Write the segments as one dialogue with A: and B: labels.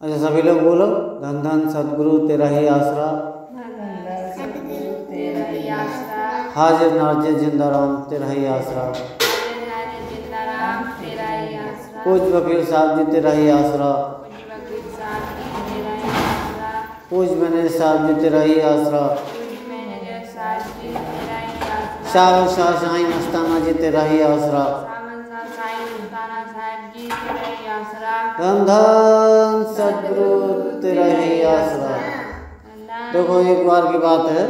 A: अच्छा सभी लोग बोलो, धन धन सतगुरु तेरा ही आसरा,
B: सतगुरु तेरा ही आसरा,
A: हाजिर नाजिर जिंदा राम तेरा ही आसरा,
B: हाजिर नाजिर जिंदा राम तेरा ही आसरा,
A: पूज वकील साहब जी तेरा ही आसरा,
B: पूज वकील साहब जी तेरा ही आसरा,
A: पूज मैनेजर साहब जी तेरा ही आसरा,
B: पूज मैनेजर साहब जी तेरा ही आसरा,
A: शाह शाह शाही मस्ताना जी तेरा ही आसरा,
B: सावन शाह साईं मस्ताना साहब जी तेरा ही आसरा,
A: धन धन सतगुरु तेरा ही आसरा। देखो एक बार की बात है,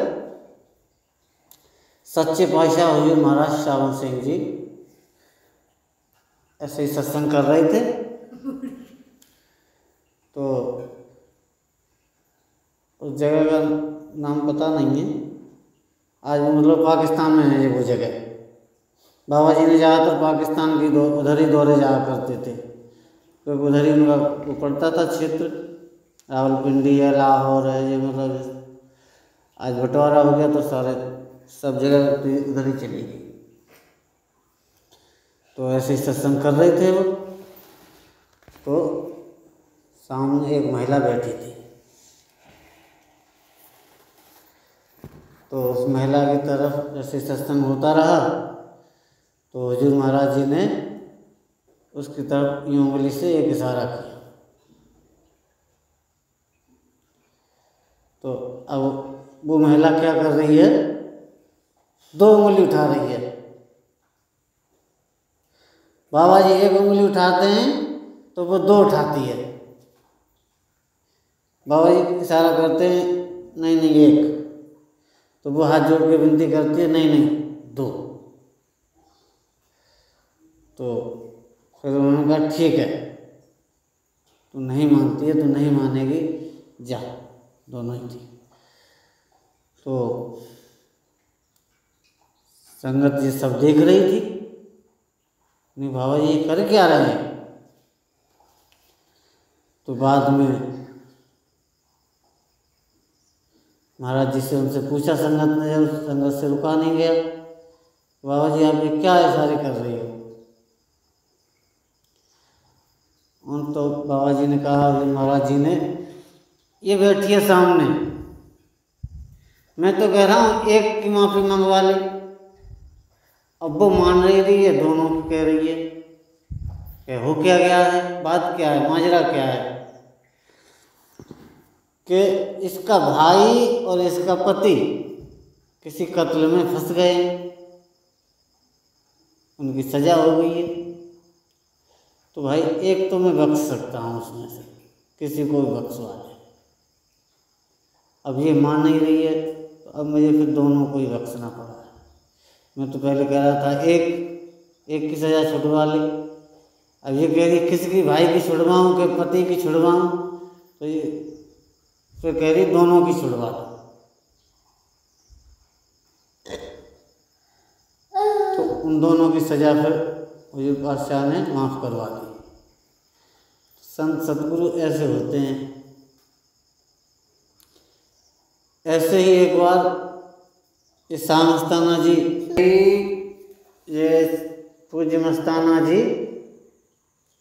A: सच्चे पातशाह हुजूर महाराज श्रावण सिंह जी ऐसे ही सत्संग कर रहे थे, तो उस जगह का नाम पता नहीं है, आज मतलब पाकिस्तान में है ये वो जगह। बाबा जी ने ज़्यादातर पाकिस्तान की उधर ही दौरे जाया करते थे, क्योंकि उधर ही उनका वो पड़ता था क्षेत्र, रावलपिंडी है, लाहौर है, ये मतलब आज बंटवारा हो गया तो सारे सब जगह उधर ही चली गई। तो ऐसे ही सत्संग कर रहे थे वो, तो सामने एक महिला बैठी थी, तो उस महिला की तरफ जैसे सत्संग होता रहा तो हुजूर महाराज जी ने उसकी तरफ यूं उंगली से एक इशारा किया। तो अब वो महिला क्या कर रही है, दो उंगली उठा रही है। बाबा जी एक उंगली उठाते हैं तो वो दो उठाती है, बाबा जी इशारा करते हैं नहीं नहीं एक, तो वो हाथ जोड़ के विनती करती है नहीं नहीं दो। तो फिर उन्होंने कहा ठीक है, तू नहीं मानती है तो नहीं मानेगी, जा, दोनों ही थी। तो संगत ये सब देख रही थी, नहीं बाबा जी कर क्या रहे हैं। तो बाद में महाराज जी से उनसे पूछा संगत ने, जब संगत से रुका नहीं गया, बाबा जी आप ये क्या इशारे कर रही हो। उन तो बाबा जी ने कहा, महाराज जी ने, ये बैठी है सामने, मैं तो कह रहा हूँ एक की माफ़ी मंगवा ले, अब वो मान रही है, दोनों की कह रही है कि हो क्या गया है, बात क्या है, माजरा क्या है, कि इसका भाई और इसका पति किसी कत्ल में फंस गए, उनकी सजा हो गई है, तो भाई एक तो मैं बख्श सकता हूँ उसमें से, किसी को भी बख्शवा दे। अब ये मान नहीं रही है, तो अब मुझे फिर दोनों को ही बख्शना पड़ा है। मैं तो पहले कह रहा था एक की सज़ा छुड़वा ले, अब ये कह रही किसी भाई की छुड़वाऊँ कि पति की छुड़वाऊँ, तो ये फिर कह रही दोनों की छुड़वा दो। तो उन दोनों की सज़ा फिर हुजूर पातशाह ने माफ़ करवा दी। संत सतगुरु ऐसे होते हैं। ऐसे ही एक बार ये शाह मस्ताना जी, ये पूज्य मस्ताना जी,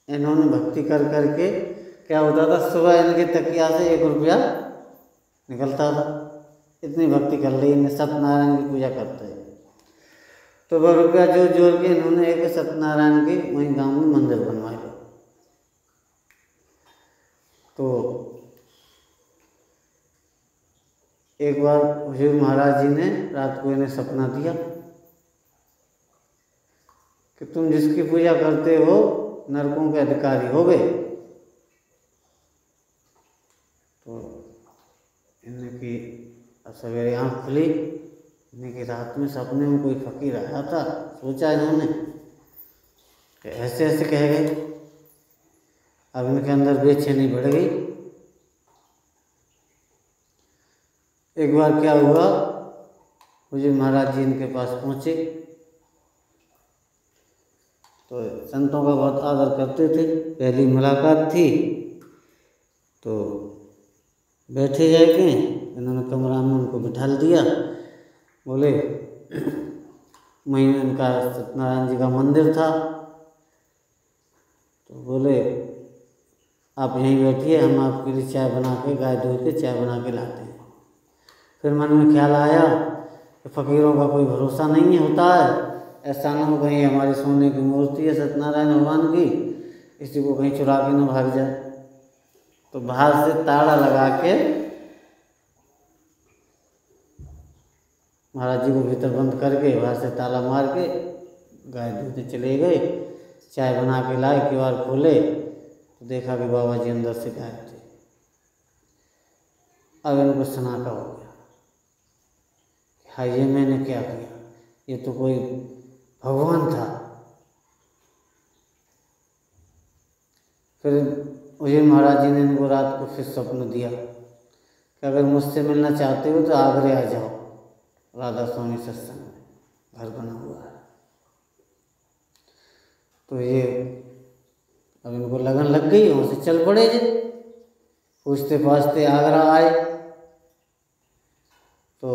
A: इन्होंने भक्ति कर करके क्या होता था, सुबह इनके तकिया से 1 रुपया निकलता था, इतनी भक्ति कर ली इन्हें, सत्यनारायण की पूजा करते हैं। तो वह रुपया जोड़ जोड़ के इन्होंने एक सत्यनारायण की वहीं गांव में मंदिर बनवाया। तो एक बार हुजूर महाराज जी ने रात को इन्हें सपना दिया कि तुम जिसकी पूजा करते हो नरकों के अधिकारी हो गए। तो इनकी सवेरे आँख खुली, इनकी रात में सपने में कोई फकीर आया था, सोचा इन्होंने कि ऐसे ऐसे कह गए। अब इनके अंदर बेचैनी बढ़ गई। एक बार क्या हुआ, हुजूर महाराज जी इनके पास पहुँचे, तो संतों का बहुत आदर करते थे, पहली मुलाकात थी, तो बैठे जाके इन्होंने कमरा में उनको बिठा दिया। बोले वहीं इनका सत्यनारायण जी का मंदिर था, तो बोले आप यहीं बैठिए, हम आपके लिए चाय बना के, गाय दूध के चाय बना के लाते हैं। फिर मन में ख्याल आया कि फ़कीरों का कोई भरोसा नहीं होता है, ऐसा ना हो कहीं हमारी सोने की मूर्ति है सत्यनारायण भगवान की, इसी को कहीं चुरा के न भाग जाए। तो बाहर से ताला लगा के महाराज जी को भीतर बंद करके बाहर से ताला मार के गाय दूध चले गए। चाय बना के लाए, किवाड़ खोले तो देखा कि बाबा जी अंदर से गायब थे। अब इनको सनाका हो गया, हाँ ये मैंने क्या किया, ये तो कोई भगवान था। फिर उजिर महाराज जी ने इनको रात को फिर स्वप्न दिया कि अगर मुझसे मिलना चाहते हो तो आगरे आ जाओ, राधा स्वामी सत्संग में घर बना हुआ है। तो ये अब इनको लगन लग गई, वहाँ से चल पड़े जी। पूछते पाछते आगरा आए तो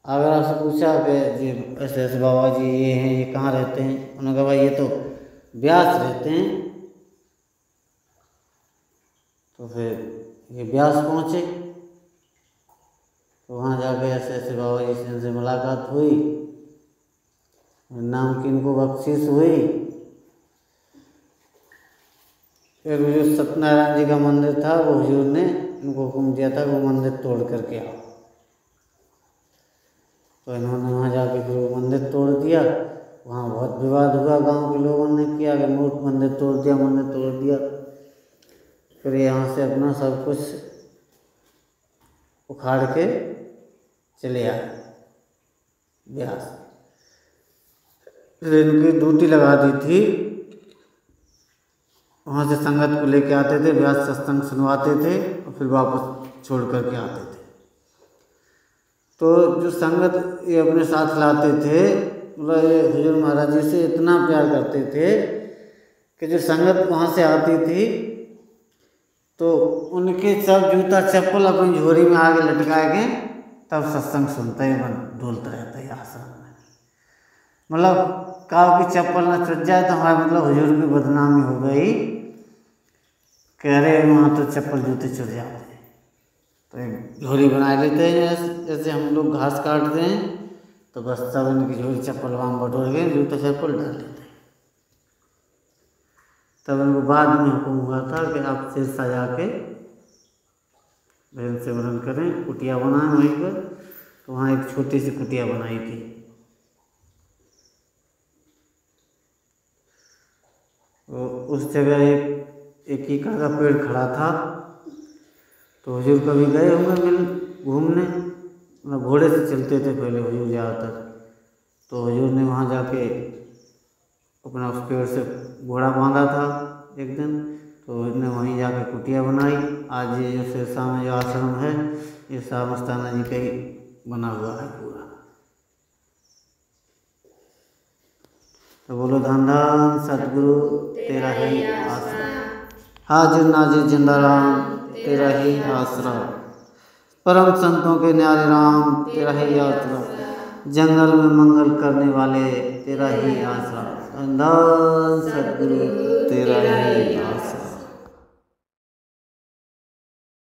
A: आगरा से पूछा कि जी ऐसे ऐसे बाबा जी ये हैं, ये कहाँ रहते हैं। उन्होंने कहा भाई ये तो ब्यास रहते हैं। तो फिर ये ब्यास पहुँचे तो वहाँ जाके ऐसे ऐसे बाबा जी से इनसे मुलाकात हुई, नाम की इनको बख्शिश हुई। फिर जो सत्यनारायण जी का मंदिर था वो हुजूर ने इनको हुक्म दिया था वो मंदिर तोड़ करके आओ। तो इन्होंने वहाँ जाके फिर वो मंदिर तोड़ दिया। वहाँ बहुत विवाद हुआ, गांव के लोगों ने किया कि मूर्ख मंदिर तोड़ दिया, मंदिर तोड़ दिया। फिर यहाँ से अपना सब कुछ उखाड़ के चले आए ब्यास। फिर इनकी ड्यूटी लगा दी थी, वहाँ से संगत को लेके आते थे, ब्यास सत्संग सुनवाते थे और फिर वापस छोड़ करके आते थे। तो जो संगत ये अपने साथ लाते थे, मतलब ये हुजूर महाराज जी से इतना प्यार करते थे कि जो संगत वहाँ से आती थी तो उनके सब जूता चप्पल अपनी झोरी में आगे लटका के तब सत्संग सुनते ही डोलता रहता है आश्रम में। मतलब काव की चप्पल न छूट जाए तो हमारे मतलब हुजूर की बदनामी हो गई कि अरे वहाँ तो चप्पल जूते छूट जाते हैं। तो एक झोरी बना लेते हैं, जैसे हम लोग घास काटते हैं तो बस सब इनकी झोरी चप्पल वहाँ बटोर के जूते चप्पल डाल लेते हैं। तब इनको बाद में हुक्म हुआ था कि आप सिर सजा के भजन सिमरन करें, कुटिया बनाएं वहीं पर। तो वहाँ एक छोटी सी कुटिया बनाई थी। तो उस जगह एक ईका का पेड़ खड़ा था। तो हुजूर कभी गए होंगे मिल घूमने, मतलब घोड़े से चलते थे पहले हुजूर ज़्यादातर। तो हुजूर ने वहाँ जाके अपना उस पेड़ से घोड़ा बांधा था एक दिन। तो उसने वहीं जाके कुटिया बनाई। आज ये जो सिरसा में जो आश्रम है ये शाह मस्ताना जी का ही बना हुआ है पूरा। तो बोलो धन धन सतगुरु तेरा ही आसरा, हाजिर नाजिर जिंदा राम तेरा ही आसरा, परम संतों के न्यारे राम तेरा ही आसरा, जंगल में मंगल करने वाले तेरा ही आसरा, धन धन सतगुरु तेरा ही आसरा।